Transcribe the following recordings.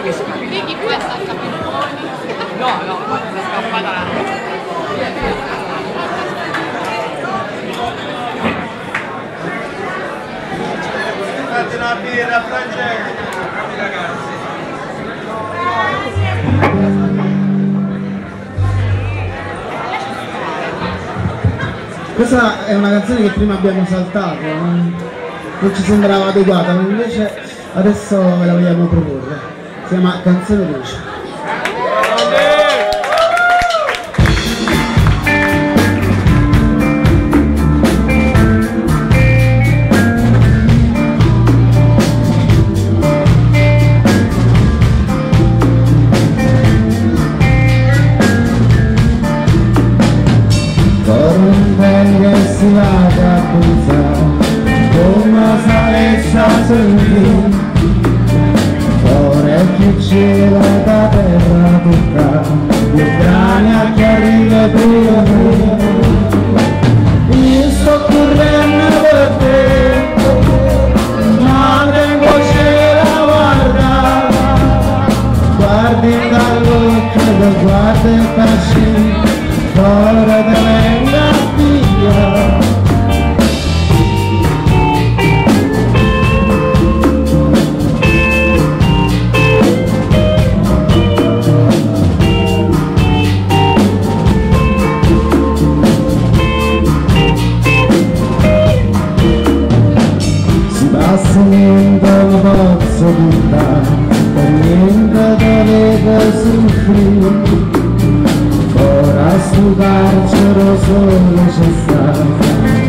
Chi questa al capelloni? No, no, è scappata la... Fate una birra, Francesco! Ragazzi! Questa è una canzone che prima abbiamo saltato, non ci sembrava adeguata, ma invece adesso la vogliamo proporre. Si chiama Canzone Luce. Si vada a pensare come sarà sentire ora che cielo da terra tocca l'Ucraina che arriva prima io sto correndo per te ma tengo cielo a guardare guardi dall'occhio che guarda il bacino ora te venga via. Si passa niente lo posso buttare, per niente dovevo soffrire. Ora sto carcere solo c'è stato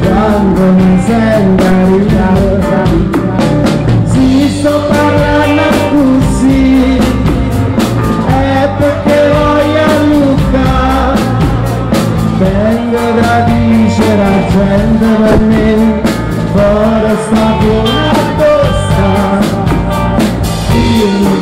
quando mi sento arrivata. Sì, sto parlando così, è perché voglio a Luca. Vengo gradice la gente per me, ora sta buona apposta. Io